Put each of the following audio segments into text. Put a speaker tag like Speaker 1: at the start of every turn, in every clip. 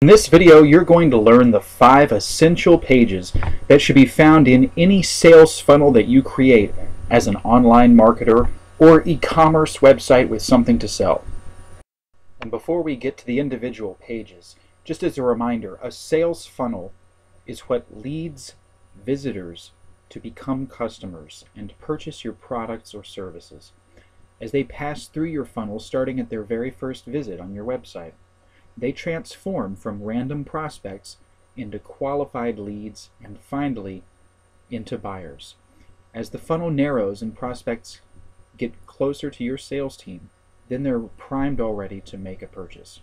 Speaker 1: In this video, you're going to learn the 5 essential pages that should be found in any sales funnel that you create as an online marketer or e-commerce website with something to sell. And before we get to the individual pages, just as a reminder, a sales funnel is what leads visitors to become customers and purchase your products or services as they pass through your funnel starting at their very first visit on your website. They transform from random prospects into qualified leads and finally into buyers. As the funnel narrows and prospects get closer to your sales team, then they're primed already to make a purchase.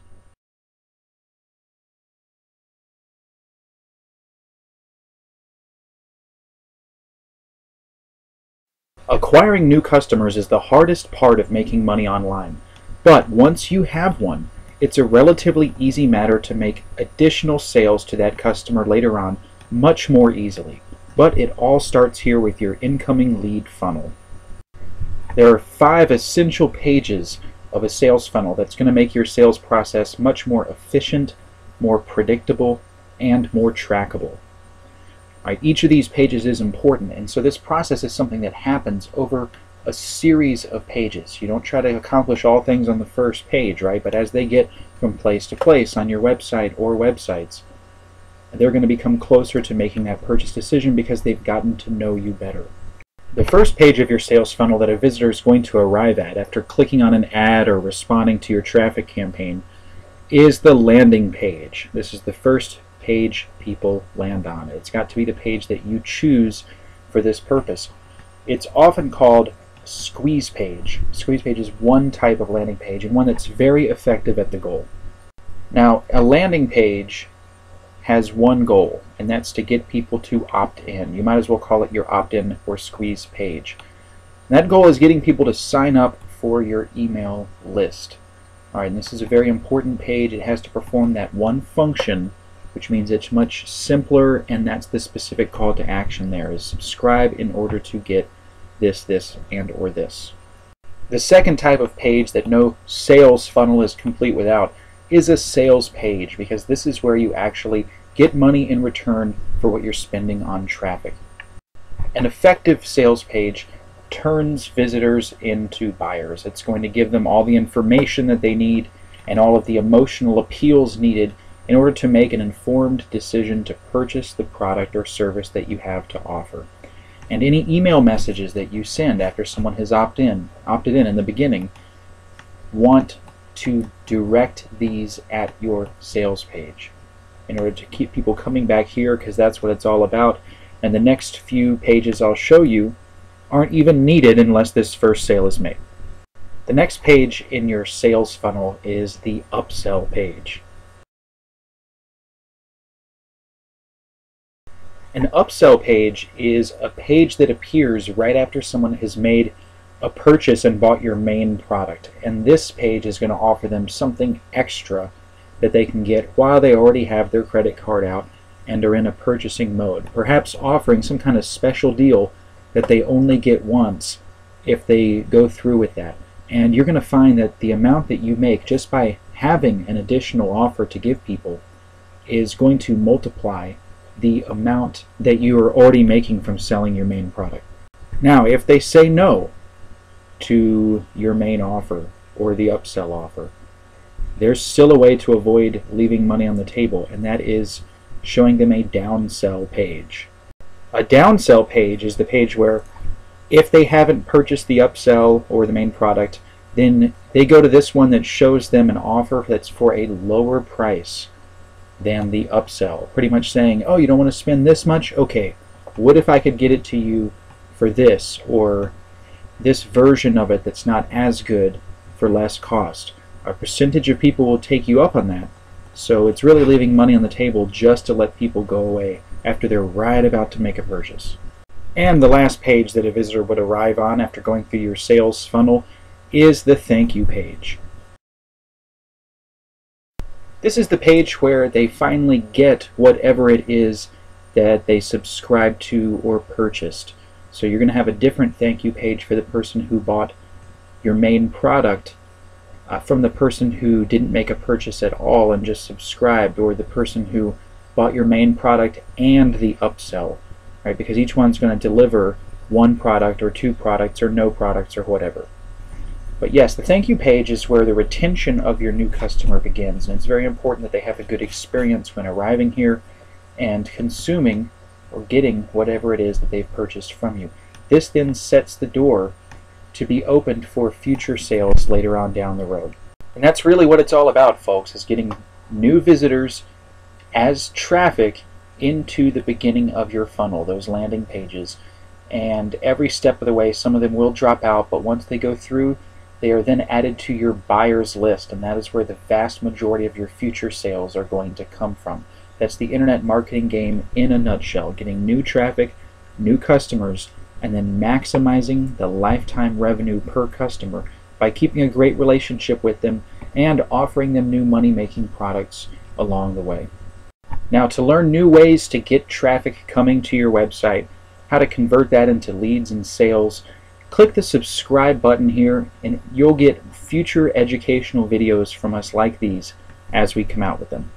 Speaker 1: Acquiring new customers is the hardest part of making money online, but once you have one, it's a relatively easy matter to make additional sales to that customer later on much more easily. But it all starts here with your incoming lead funnel. There are 5 essential pages of a sales funnel that's going to make your sales process much more efficient, more predictable, and more trackable. Right, each of these pages is important, and so this process is something that happens over a series of pages. You don't try to accomplish all things on the first page, right? But as they get from place to place on your website or websites, they're going to become closer to making that purchase decision because they've gotten to know you better. The first page of your sales funnel that a visitor is going to arrive at after clicking on an ad or responding to your traffic campaign is the landing page. This is the first page people land on. It's got to be the page that you choose for this purpose. It's often called squeeze page. Squeeze page is one type of landing page and one that's very effective at the goal. Now, a landing page has one goal, and that's to get people to opt in. You might as well call it your opt-in or squeeze page. And that goal is getting people to sign up for your email list. All right, and this is a very important page. It has to perform that one function, which means it's much simpler, and that's the specific call to action there, is subscribe in order to get this, and or this. The second type of page that no sales funnel is complete without is a sales page, because this is where you actually get money in return for what you're spending on traffic. An effective sales page turns visitors into buyers. It's going to give them all the information that they need and all of the emotional appeals needed in order to make an informed decision to purchase the product or service that you have to offer. And any email messages that you send after someone has opted in the beginning, want to direct these at your sales page in order to keep people coming back here, because that's what it's all about. And the next few pages I'll show you aren't even needed unless this first sale is made. The next page in your sales funnel is the upsell page. An upsell page is a page that appears right after someone has made a purchase and bought your main product. And this page is going to offer them something extra that they can get while they already have their credit card out and are in a purchasing mode. Perhaps offering some kind of special deal that they only get once if they go through with that. And you're going to find that the amount that you make just by having an additional offer to give people is going to multiply the amount that you are already making from selling your main product. Now, if they say no to your main offer or the upsell offer, there's still a way to avoid leaving money on the table, and that is showing them a downsell page. A downsell page is the page where if they haven't purchased the upsell or the main product, then they go to this one that shows them an offer that's for a lower price than the upsell, pretty much saying, oh, you don't want to spend this much? Okay, what if I could get it to you for this, or this version of it that's not as good for less cost? A percentage of people will take you up on that, so it's really leaving money on the table just to let people go away after they're right about to make a purchase. And the last page that a visitor would arrive on after going through your sales funnel is the thank you page. This is the page where they finally get whatever it is that they subscribed to or purchased. So you're going to have a different thank you page for the person who bought your main product from the person who didn't make a purchase at all and just subscribed, or the person who bought your main product and the upsell, right? Because each one's going to deliver one product or two products or no products or whatever. But yes, the thank you page is where the retention of your new customer begins, and it's very important that they have a good experience when arriving here and consuming or getting whatever it is that they've purchased from you. This then sets the door to be opened for future sales later on down the road. And that's really what it's all about, folks, is getting new visitors as traffic into the beginning of your funnel, those landing pages. And every step of the way, some of them will drop out, but once they go through, they are then added to your buyers list, and that is where the vast majority of your future sales are going to come from. That's the internet marketing game in a nutshell, getting new traffic, new customers, and then maximizing the lifetime revenue per customer by keeping a great relationship with them and offering them new money-making products along the way. Now, to learn new ways to get traffic coming to your website, how to convert that into leads and sales, click the subscribe button here and you'll get future educational videos from us like these as we come out with them.